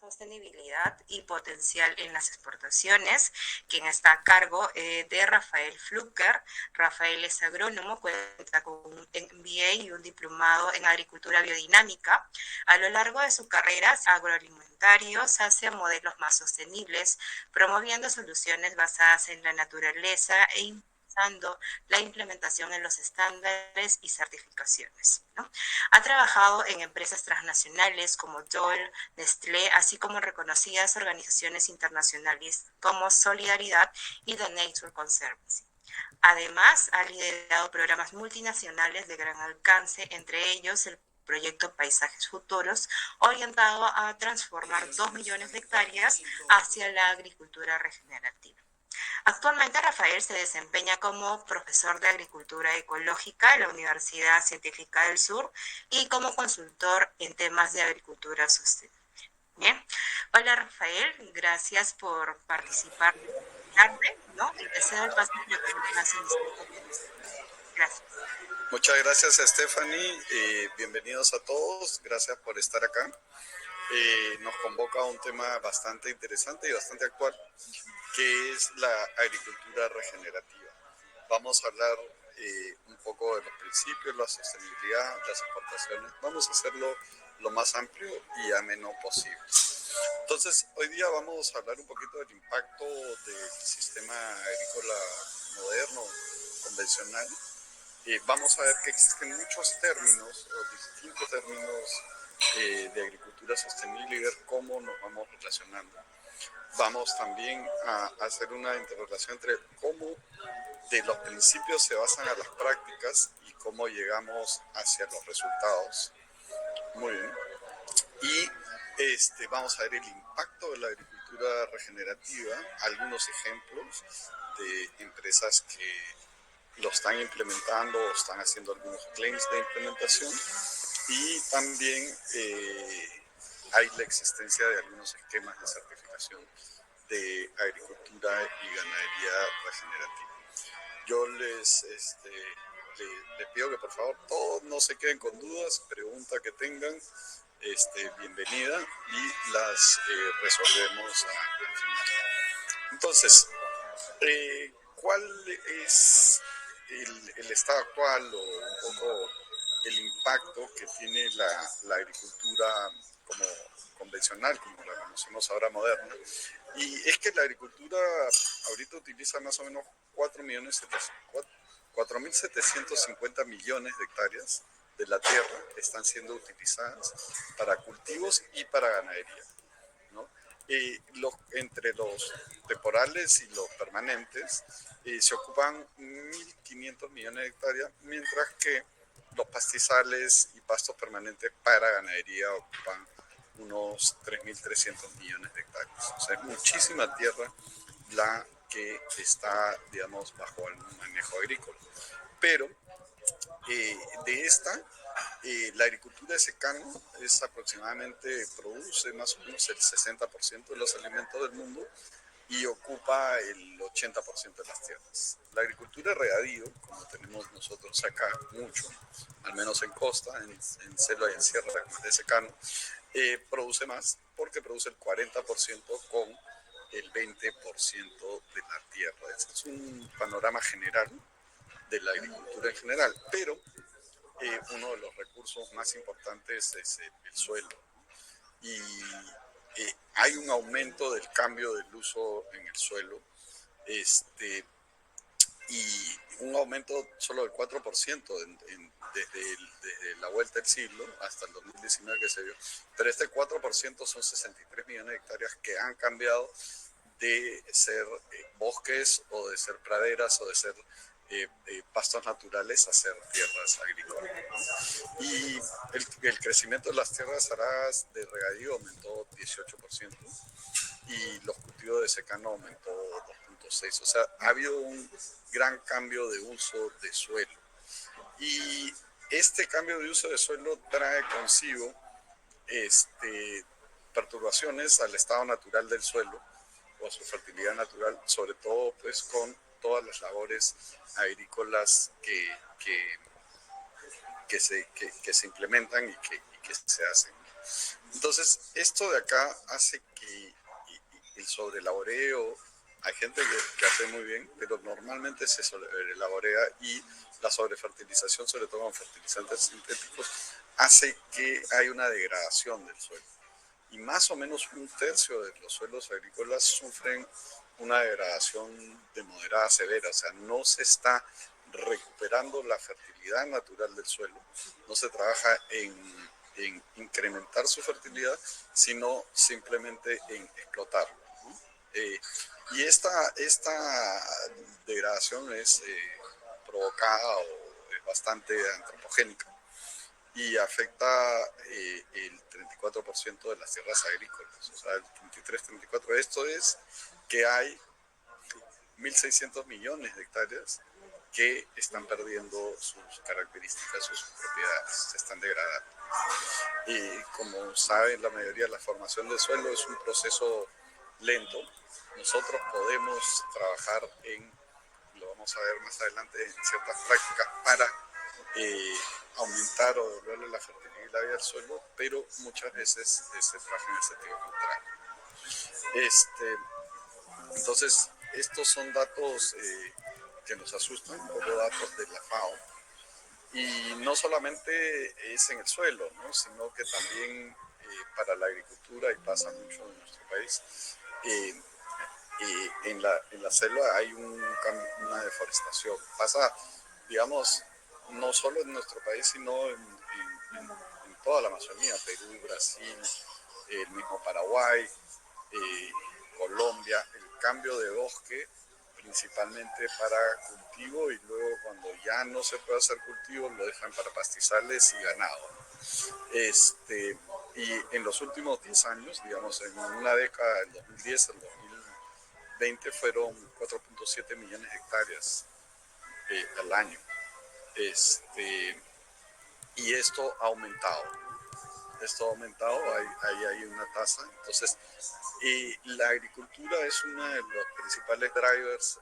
sostenibilidad y potencial en las exportaciones, quien está a cargo de Rafael Flucker. Rafael es agrónomo, cuenta con un MBA y un diplomado en agricultura biodinámica. A lo largo de su carrera agroalimentarios hace modelos más sostenibles, promoviendo soluciones basadas en la naturaleza e impulsando la implementación en los estándares y certificaciones, ¿no? Ha trabajado en empresas transnacionales como Dole, Nestlé, así como en reconocidas organizaciones internacionales como Solidaridad y The Nature Conservancy. Además, ha liderado programas multinacionales de gran alcance, entre ellos el proyecto Paisajes Futuros, orientado a transformar 2 millones de hectáreas hacia la agricultura regenerativa. Actualmente Rafael se desempeña como profesor de agricultura ecológica en la Universidad Científica del Sur y como consultor en temas de agricultura sostenible. Bien. Hola Rafael, gracias por participar de esta tarde, ¿no? Y te cedo el paso para que puedas iniciar con tu presentación. Gracias. Muchas gracias, Stephanie. Bienvenidos a todos. Gracias por estar acá. Nos convoca a un tema bastante interesante y bastante actual, que es la agricultura regenerativa. Vamos a hablar un poco de los principios, la sostenibilidad, las exportaciones. Vamos a hacerlo lo más amplio y ameno posible. Entonces, hoy día vamos a hablar un poquito del impacto del sistema agrícola moderno, convencional. Vamos a ver que existen muchos términos o distintos términos de agricultura sostenible y ver cómo nos vamos relacionando. Vamos también a hacer una interrelación entre cómo de los principios se basan a las prácticas y cómo llegamos hacia los resultados. Muy bien. Y vamos a ver el impacto de la agricultura regenerativa, algunos ejemplos de empresas que lo están implementando o están haciendo algunos claims de implementación, y también hay la existencia de algunos esquemas de certificación de agricultura y ganadería regenerativa. Yo les pido que por favor todos no se queden con dudas, preguntas que tengan, bienvenida, y las resolvemos al final. Entonces, ¿cuál es el estado actual o un poco el impacto que tiene la agricultura como convencional, como la conocemos ahora, moderna? Y es que la agricultura ahorita utiliza más o menos 4.750 millones de hectáreas de la tierra están siendo utilizadas para cultivos y para ganadería, ¿no? Entre los temporales y los permanentes se ocupan 1.500 millones de hectáreas, mientras que los pastizales y pastos permanentes para ganadería ocupan unos 3.300 millones de hectáreas. O sea, es muchísima tierra la que está, digamos, bajo el manejo agrícola. Pero de esta, la agricultura de secano es aproximadamente, produce más o menos el 60% de los alimentos del mundo y ocupa el 80% de las tierras. La agricultura de regadío, como tenemos nosotros acá mucho, al menos en costa, en selva y en sierra de secano, produce más porque produce el 40% con el 20% de la tierra. Este es un panorama general de la agricultura en general, pero uno de los recursos más importantes es el suelo. Y hay un aumento del cambio del uso en el suelo, y un aumento solo del 4% desde la vuelta del siglo hasta el 2019 que se vio. Pero este 4% son 63 millones de hectáreas que han cambiado de ser bosques o de ser praderas o de ser pastos naturales a ser tierras agrícolas. Y el crecimiento de las tierras aradas de regadío aumentó 18% y los cultivos de secano aumentó 2.6%. O sea, ha habido un gran cambio de uso de suelo. Y este cambio de uso de suelo trae consigo perturbaciones al estado natural del suelo o a su fertilidad natural, sobre todo pues con todas las labores agrícolas que se implementan y que se hacen. Entonces, esto de acá hace que el sobrelaboreo, hay gente que hace muy bien, pero normalmente se sobrelaborea y la sobrefertilización, sobre todo con fertilizantes sintéticos, hace que hay una degradación del suelo. Y más o menos un tercio de los suelos agrícolas sufren una degradación de moderada a severa, o sea, no se está recuperando la fertilidad natural del suelo, no se trabaja en incrementar su fertilidad, sino simplemente en explotarlo, ¿no? Y esta degradación es provocada o es bastante antropogénica y afecta el 34% de las tierras agrícolas, o sea, el 33-34%. Esto es que hay 1.600 millones de hectáreas que están perdiendo sus características, sus propiedades, se están degradando. Y como saben, la mayoría de la formación del suelo es un proceso lento. Nosotros podemos trabajar lo vamos a ver más adelante, en ciertas prácticas para aumentar o devolverle la fertilidad al suelo, pero muchas veces se trabaja en el sentido contrario. Entonces, estos son datos que nos asustan, un poco datos de la FAO, y no solamente es en el suelo, ¿no? Sino que también para la agricultura, y pasa mucho en nuestro país, eh, en la selva hay una deforestación. Pasa, digamos, no solo en nuestro país, sino en toda la Amazonía, Perú, Brasil, el mismo Paraguay, eh, Colombia, el cambio de bosque principalmente para cultivo y luego cuando ya no se puede hacer cultivo lo dejan para pastizales y ganado. Y en los últimos 10 años, digamos en una década, del 2010 al 2020, fueron 4.7 millones de hectáreas al año. Y esto ha aumentado. Esto ha aumentado, hay una tasa. Entonces, la agricultura es uno de los principales drivers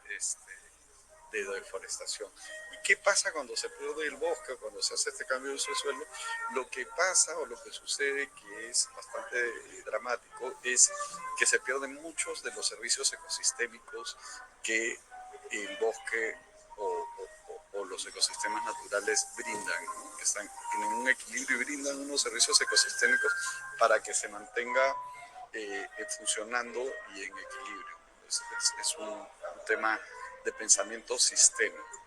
de deforestación. ¿Y qué pasa cuando se pierde el bosque, cuando se hace este cambio de uso de suelo? Lo que pasa o lo que sucede, que es bastante dramático, es que se pierden muchos de los servicios ecosistémicos que el bosque o los ecosistemas naturales brindan, ¿no? Que tienen un equilibrio y brindan unos servicios ecosistémicos para que se mantenga funcionando y en equilibrio. Es un tema de pensamiento sistémico.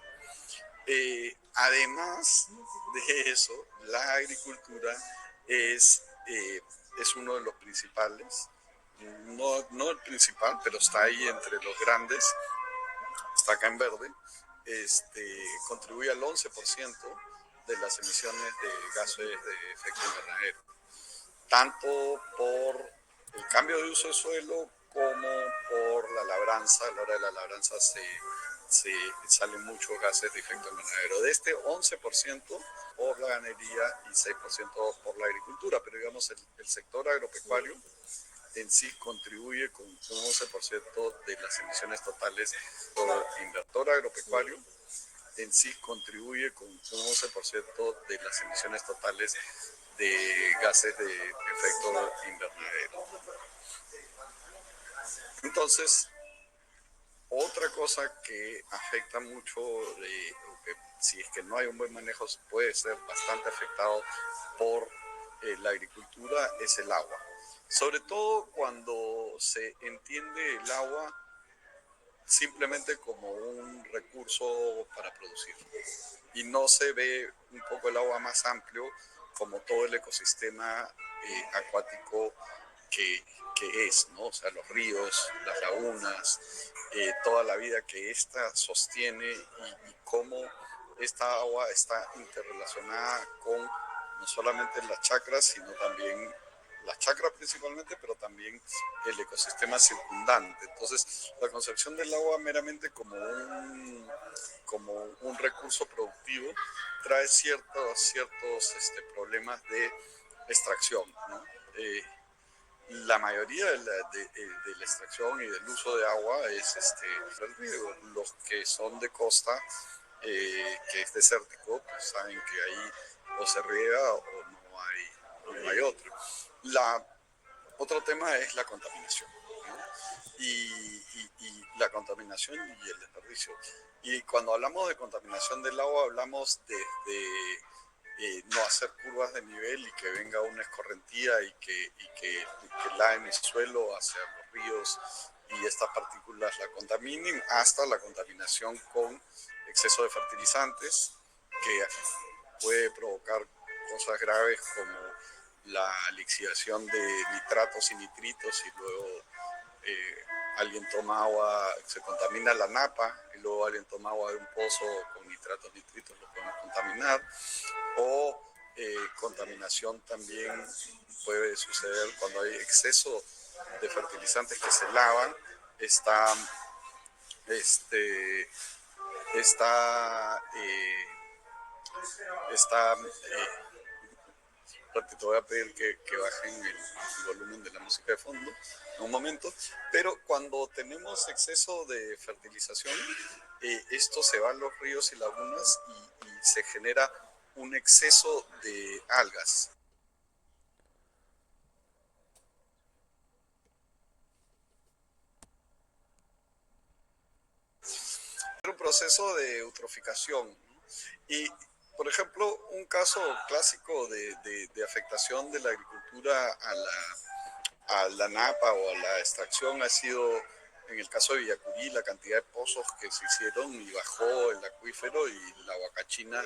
Además de eso, la agricultura es uno de los principales, no el principal, pero está ahí entre los grandes, está acá en verde, contribuye al 11% de las emisiones de gases de efecto invernadero, tanto por el cambio de uso de suelo como por la labranza. A la hora de la labranza se salen muchos gases de efecto invernadero. De este 11% por la ganadería y 6% por la agricultura, pero digamos el sector agropecuario en sí contribuye con un 11% de las emisiones totales. El inversor agropecuario en sí contribuye con un 11% de las emisiones totales de gases de efecto invernadero. Entonces, otra cosa que afecta mucho, que si es que no hay un buen manejo, puede ser bastante afectado por la agricultura, es el agua. Sobre todo cuando se entiende el agua simplemente como un recurso para producir y no se ve un poco el agua más amplio como todo el ecosistema acuático que es, ¿no? O sea, los ríos, las lagunas, toda la vida que ésta sostiene y cómo esta agua está interrelacionada con no solamente las chacras, sino también las chacras principalmente, pero también el ecosistema circundante. Entonces, la concepción del agua meramente como un recurso productivo trae ciertos problemas de extracción, ¿no? La mayoría de la extracción y del uso de agua es el río. Los que son de costa, que es desértico, pues saben que ahí o se riega no hay otro. Otro tema es la contaminación, ¿no? Y la contaminación y el desperdicio. Y cuando hablamos de contaminación del agua, hablamos de no hacer curvas de nivel y que venga una escorrentía y que lave mi suelo hacia los ríos y estas partículas la contaminen, hasta la contaminación con exceso de fertilizantes que puede provocar cosas graves como la lixiviación de nitratos y nitritos y luego alguien toma agua, se contamina la napa y luego alguien toma agua de un pozo con nitratos, nitritos, lo podemos contaminar. O contaminación también puede suceder cuando hay exceso de fertilizantes que se lavan, está, este, está, está te voy a pedir que bajen el volumen de la música de fondo en un momento, pero cuando tenemos exceso de fertilización, esto se va a los ríos y lagunas y se genera un exceso de algas. Un proceso de eutroficación, ¿no? Y por ejemplo, un caso clásico de afectación de la agricultura a la napa o a la extracción ha sido, en el caso de Villacurí, la cantidad de pozos que se hicieron y bajó el acuífero y la huacachina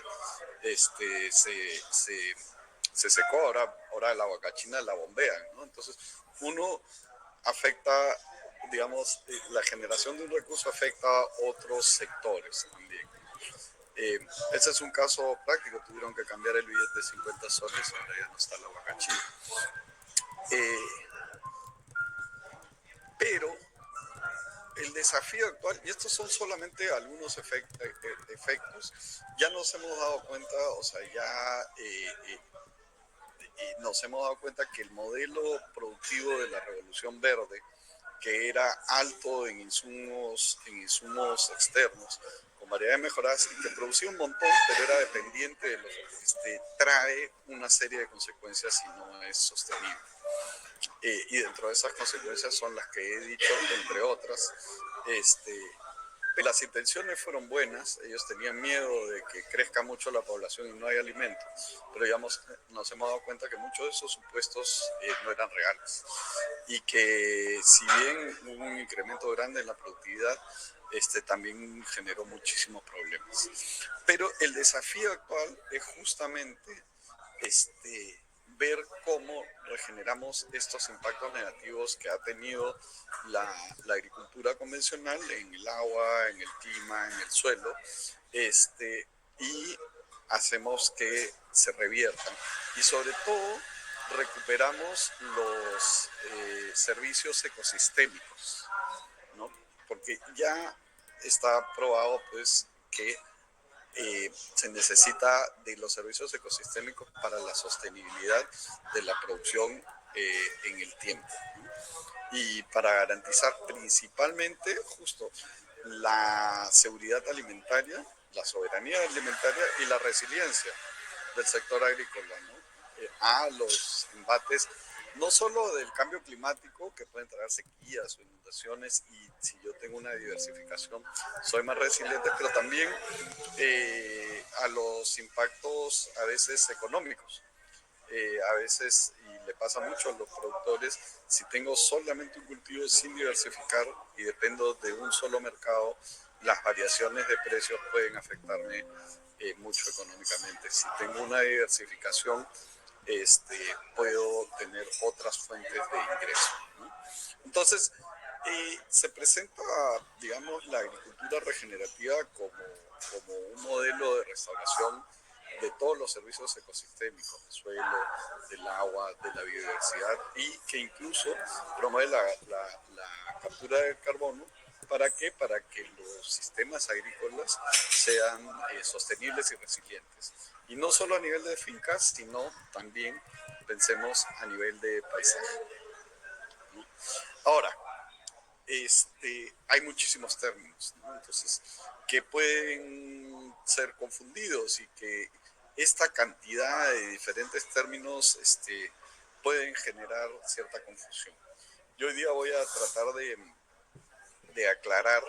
se secó. Ahora la huacachina la bombean, ¿no? Entonces, uno afecta, digamos, la generación de un recurso afecta a otros sectores también. Ese es un caso práctico, tuvieron que cambiar el billete de 50 soles, ahora ya no está la huacachina. Pero el desafío actual, y estos son solamente algunos efectos, ya nos hemos dado cuenta, o sea, ya nos hemos dado cuenta que el modelo productivo de la Revolución Verde, que era alto en insumos externos, con variedades mejoradas y que producía un montón, pero era dependiente de los trae una serie de consecuencias si no es sostenible. Y dentro de esas consecuencias son las que he dicho, entre otras. Las intenciones fueron buenas, ellos tenían miedo de que crezca mucho la población y no hay alimento, pero digamos, nos hemos dado cuenta que muchos de esos supuestos no eran reales y que si bien hubo un incremento grande en la productividad, también generó muchísimos problemas. Pero el desafío actual es justamente ver cómo regeneramos estos impactos negativos que ha tenido la agricultura convencional en el agua, en el clima, en el suelo, y hacemos que se reviertan. Y sobre todo, recuperamos los servicios ecosistémicos, ¿no? Porque ya está probado pues que se necesita de los servicios ecosistémicos para la sostenibilidad de la producción en el tiempo, ¿no? Y para garantizar principalmente justo la seguridad alimentaria, la soberanía alimentaria y la resiliencia del sector agrícola, ¿no? A los embates no solo del cambio climático, que pueden traer sequías o inundaciones, y si yo tengo una diversificación soy más resiliente, pero también a los impactos a veces económicos. A veces, y le pasa mucho a los productores, si tengo solamente un cultivo sin diversificar y dependo de un solo mercado, las variaciones de precios pueden afectarme mucho económicamente. Si tengo una diversificación, puedo tener otras fuentes de ingreso, ¿no? Entonces, se presenta, digamos, la agricultura regenerativa como un modelo de restauración de todos los servicios ecosistémicos, del suelo, del agua, de la biodiversidad, y que incluso promueve la captura del carbono. ¿Para qué? Para que los sistemas agrícolas sean sostenibles y resilientes. Y no solo a nivel de fincas, sino también pensemos a nivel de paisaje, ¿no? Ahora, hay muchísimos términos, ¿no? Entonces, que pueden ser confundidos y que esta cantidad de diferentes términos pueden generar cierta confusión. Yo hoy día voy a tratar de aclarar